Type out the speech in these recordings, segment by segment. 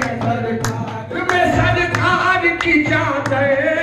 सरकार में सरकार की चादर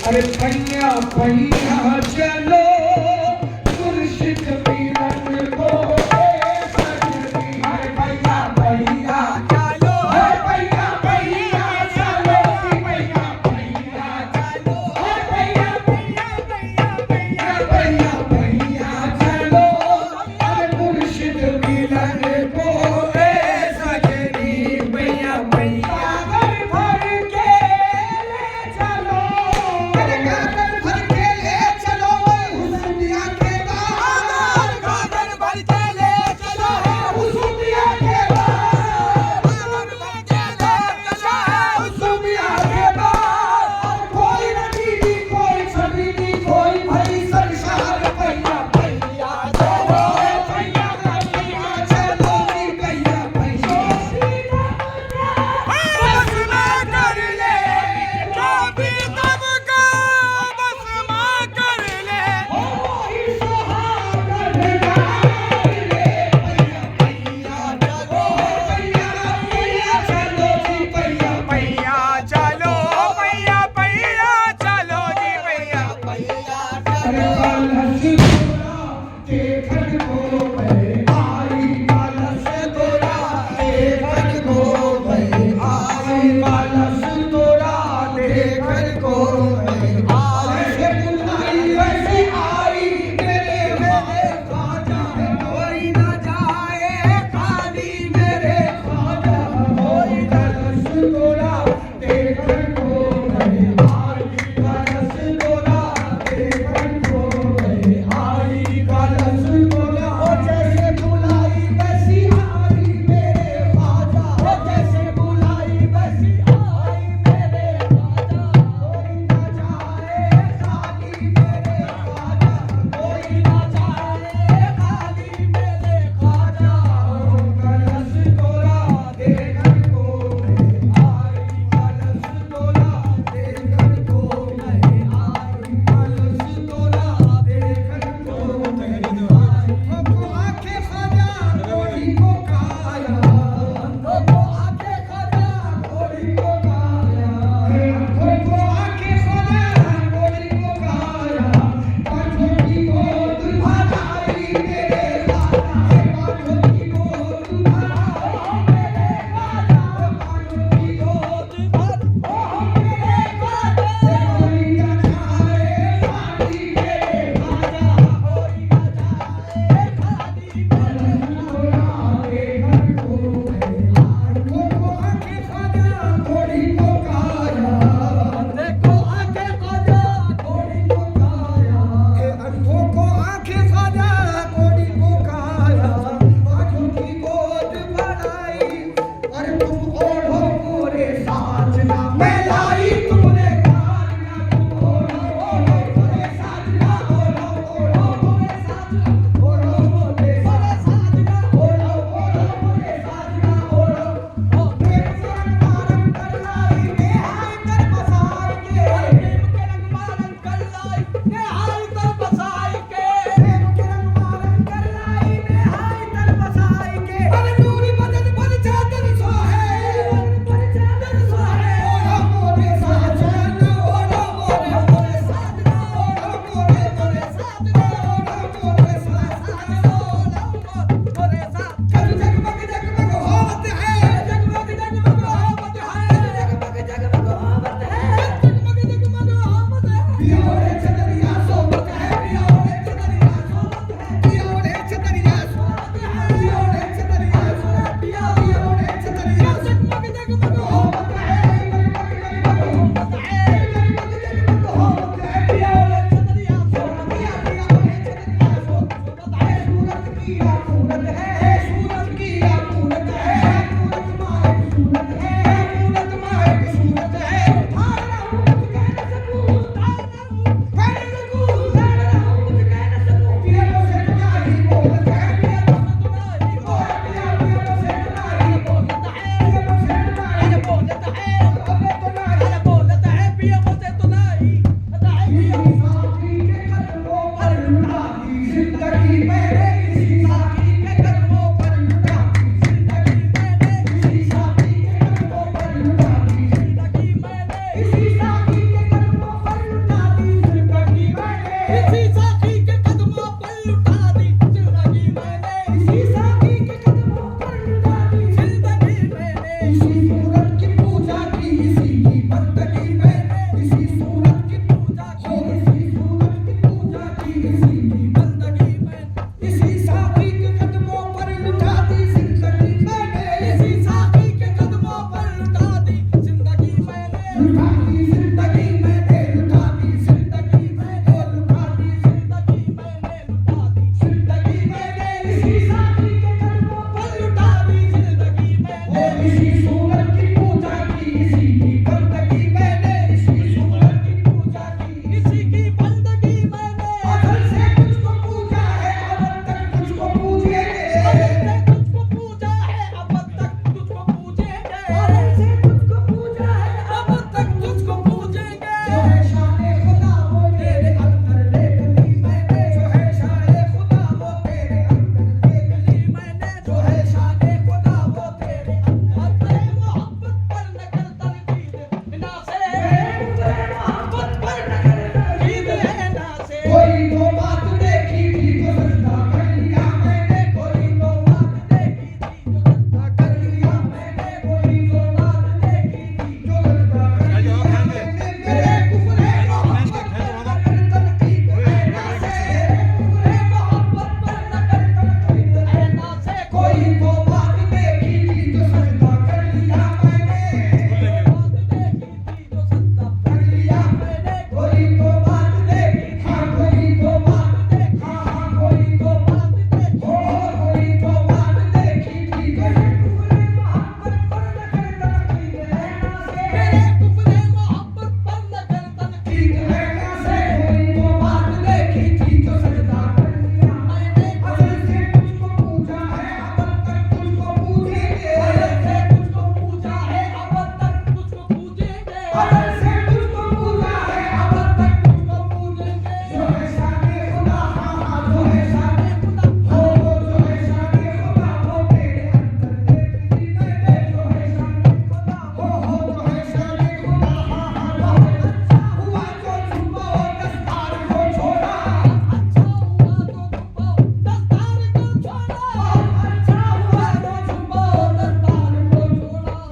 अरे पैया पैया चलो मुर्शिद मिलन को सजनी। अरे पैया पैया चलो, पैया पैया चलो, पैया पैया चलो, पैया पैया पैया पैया पैया चलो, अरे मुर्शिद मिलन को सजनी। पैया पैया भर के ले चलो,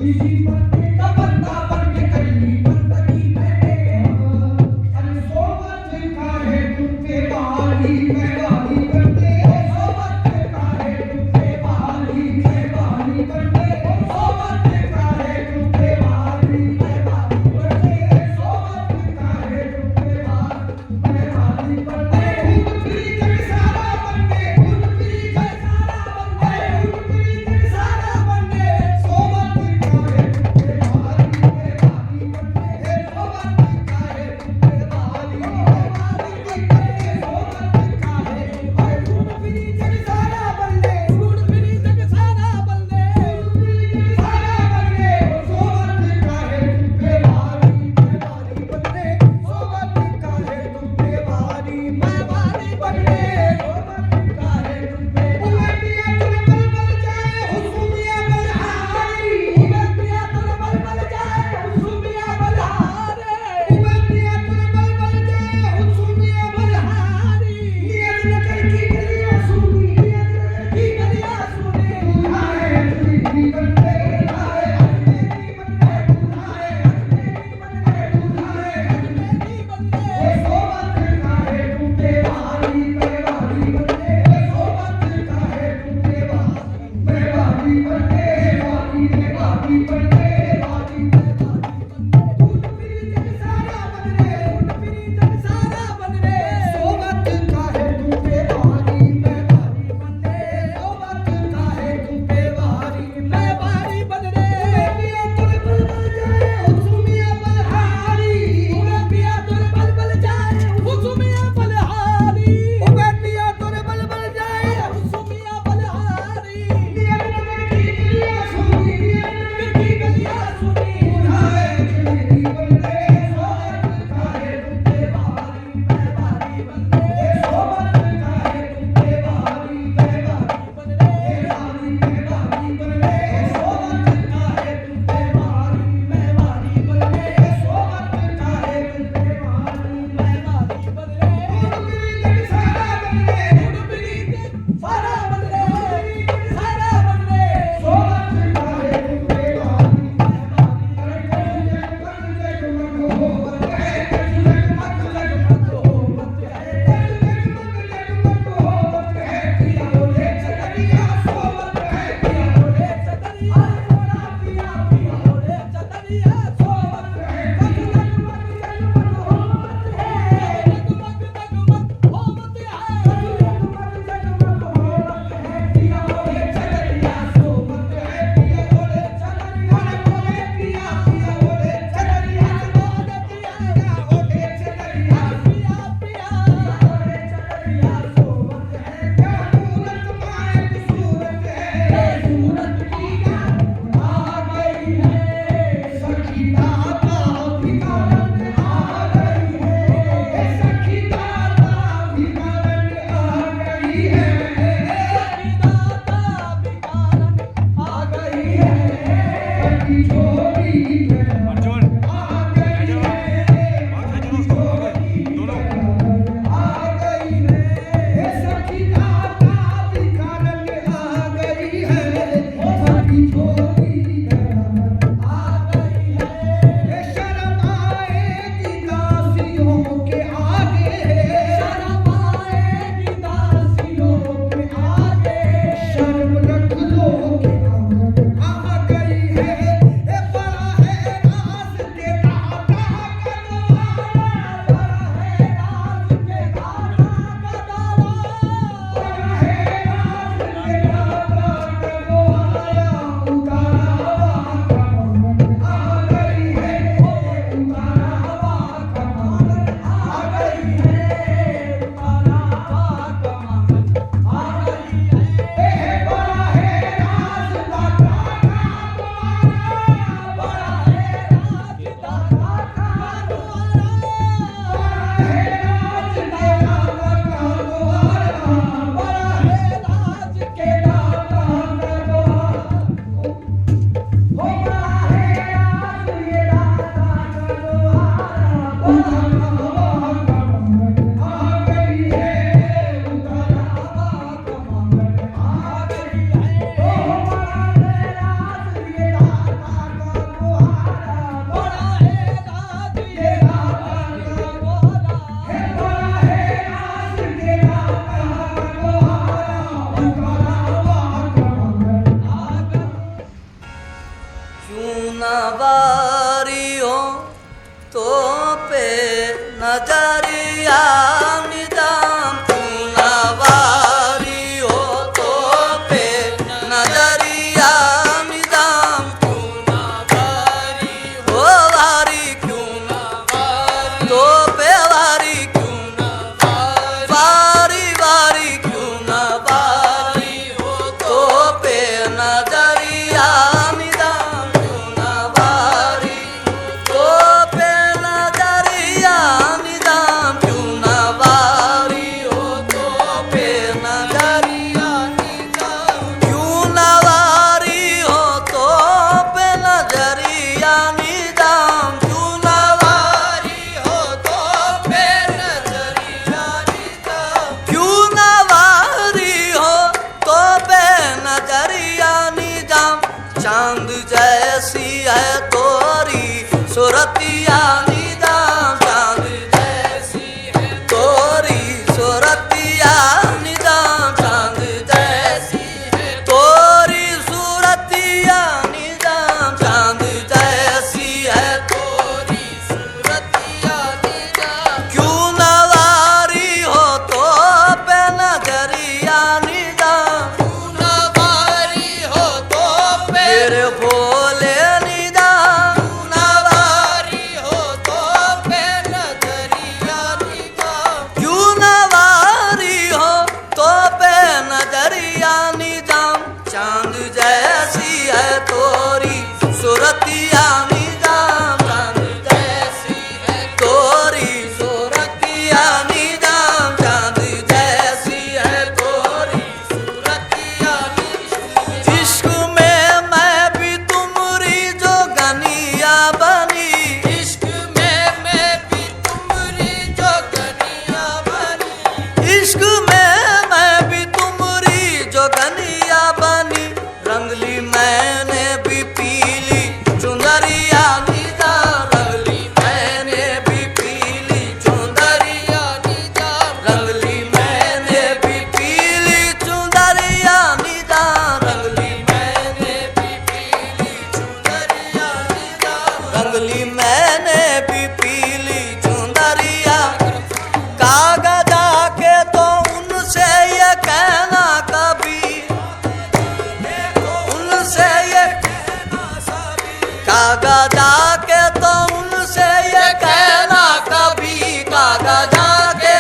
किसी बंदे का बंदा बन के करी बंदगी मैंने। अरे सोबत का है तुम पे बारी मैं बारी बनते, सोबत का है तुम पे बारी मैं बारी बनते, सोबत का है तुम पे बारी मैं बारी बनते, सोबत का है तुम पे बारी मैं बारी बनते। फूल पीली जग सारा बनते, फूल पीली जग सारा बनते, फूल पीली जग सारा बनते, सोबत का है तुम पे नवारी हो तो पे नजरिया निजाम क्यों नवारी हो तो पे नजरिया निजाम क्यों नवारी हो वारी क्यों नवारी तो पे वारी क्यों नवारी वारी वारी क्यों नवारी हो तो पे नजरिया निजाम क्यों नवारी तो पे नजरिया निजाम क्यों नवारी हो तो पे नजरिया निजाम क्यों नवारी हो तो पे नजरिया निजाम क्यों नवारी हो तो पे नजरिया निजाम क्यों नवारी हो तो पे नजरिया निजाम चांद जैसी है तोरी सूरतिया निजाम चांद जैसी है तोरी सूरतिया निजाम चांद जैसी है तोरी सूरतिया निजाम चांद जैसी है तोरी सूरतिया निजाम क्यों नवारी हो तो पे नजरिया निजाम क्यों नवारी हो तो पे मेरे भोले निजाम क्यों नवारी हो तो पे नजरिया निजाम क्यों नवारी हो तो पे नजरिया निजाम चांद जैसी है तोरी सूरतिया निजाम चांद जैसी है तोरी सूरतिया निजाम चांद जैसी है तोरी सूरतिया निजाम इश्क में मैं भी तुमरी जो गनिया बनी इश्क में मैं भी तुमरी जो गनिया बनी इश्क में मैं भी तुमरी जो गनिया बनी रंगली मैंने भी पीली चुंदरिया निजाम रंगली मैंने भी पीली चुंदरिया निजाम रंगली मैंने भी पीली चुंदरिया निजाम रंगली मैंने भी पीली चुंदरिया निजाम रंगली मैंने भी पीली चुंदरिया कागजा के तो उनसे ये कहना कभी उनसे ये कागजा के तो उनसे ये कहना कभी कागजा के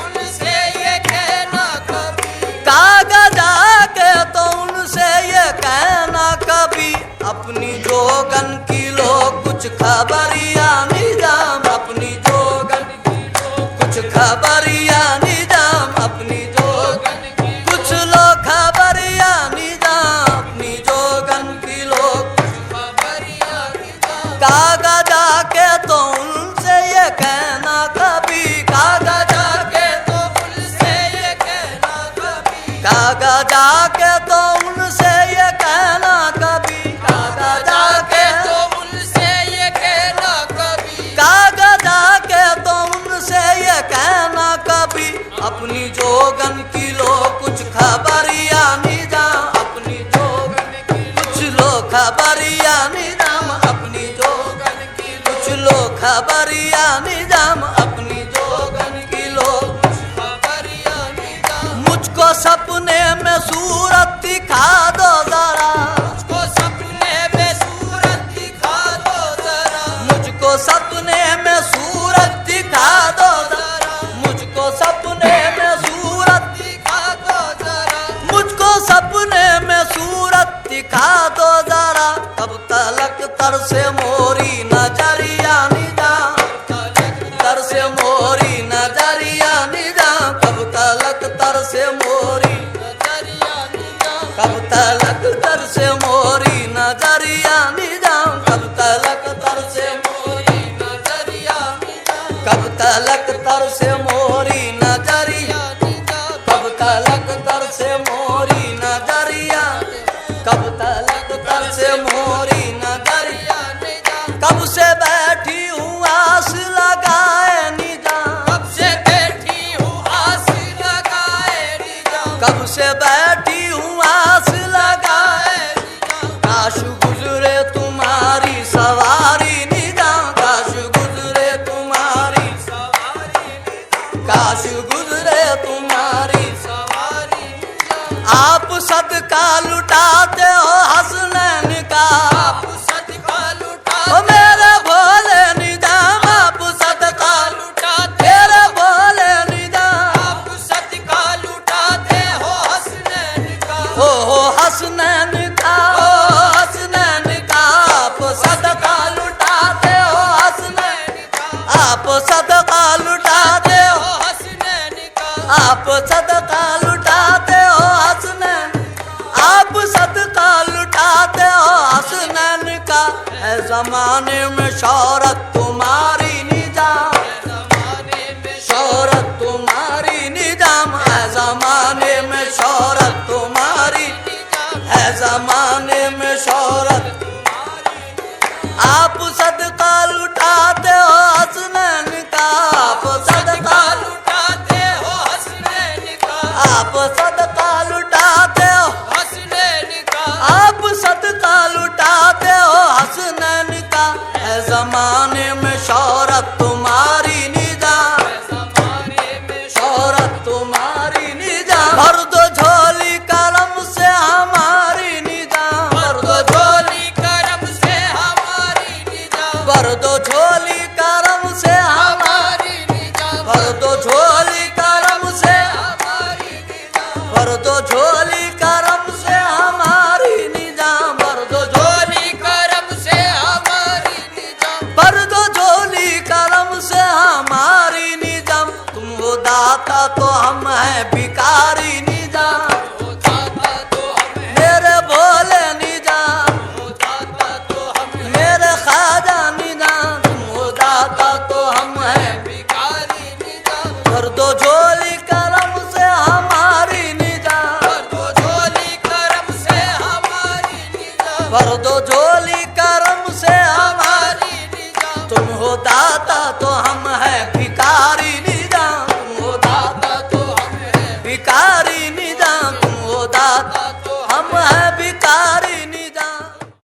उनसे ये कहना कभी कागजा के तो उनसे ये कहना कभी अपनी जोगन की लो कुछ खबरिया निजाम अपनी जोगन की लो कुछ खबरिया निजाम अपनी जोगन की कुछ लो खबरिया निजाम अपनी जोगन की लो कुछ खबरिया निजाम कागजा के तो उनसे ये कहना कभी कागजा के तो उनसे ये कहना कभी कागजा के तो उनसे ये कहना कभी कागजा के तो उनसे ये कहना कभी कागजा के तो उनसे ये कहना कभी अपनी जोगन की लो कुछ खबरिया निजाम अपनी जोगन की कुछ लो खबरिया निजाम अपनी जोगन की कुछ लो खबरिया निजाम अपनी जोगन की लो कुछ खबरिया निजाम मुझको सपने में सूरत दिखा दो जरा मुझको सपने में सूरत दिखा दो जरा मुझको सपने में सूरत दिखा दो जरा मुझको सपने में सूरत दिखा दो जरा मुझको सपने में सूरत दिखा दो जरा तब तलक तरसे मोरी नजरिया निजाम तरसे मोरी नजरिया निजाम कब तलक तरसे मोरी नजरिया निजाम कब तलक तरसे मोरी नजरिया निजाम कब तलक तरसे मोरी नजरिया निजाम कब तलक तरसे मोरी नजरिया निजाम कब तलक तरसे मोरी नजरिया कब तलक तरसे मोरी नजरिया निजाम कब से बैठी हूँ आस लगाए निजाम कब से बैठी हूँ आस लगाए निजाम कब से बैठी हूँ आस लगाए निजाम काश गुजरे तुम्हारी जमाने में शौहरत तुम्हारी निजाम, शौहरत तुम्हारी निजाम है, जमाने में शौहरत तुम्हारी है, जमाने में शौहरत। आप सदका लुटाते हो हसनैन का, आप सदका लुटाते हो हसनैन का, आप सदका लुटाते हो हसनैन का, आप सदका लुटाते हो हसनैन का है, जमाने में शौहरत तुम्हारी निजाम, शौहरत तुम्हारी निजाम। भर दो झोली करम से हमारी निजाम, भर दो झोली करम से हमारी निजाम, भर दो झोली करम से हमारी निजाम, भर दो झोली करम से हमारी निजाम, भर दो झोली करम से हमारी निजाम, भर दो झोली करम से हमारी निजाम, भर दो झोली करम से हमारी निजाम। तुम हो दाता तो हम हैं भिखारी निजाम, मेरे भोले निजाम, मेरे ख्वाजा निजाम, तुम हो दाता तो हम हैं भिखारी निजाम। भर दो झोली करम से हमारी निजाम, भर दो झोली करम से हमारी निजाम, भर दो झोली करम से हमारी निजाम। तुम हो दाता तो हम हैं भिखारी निजाम।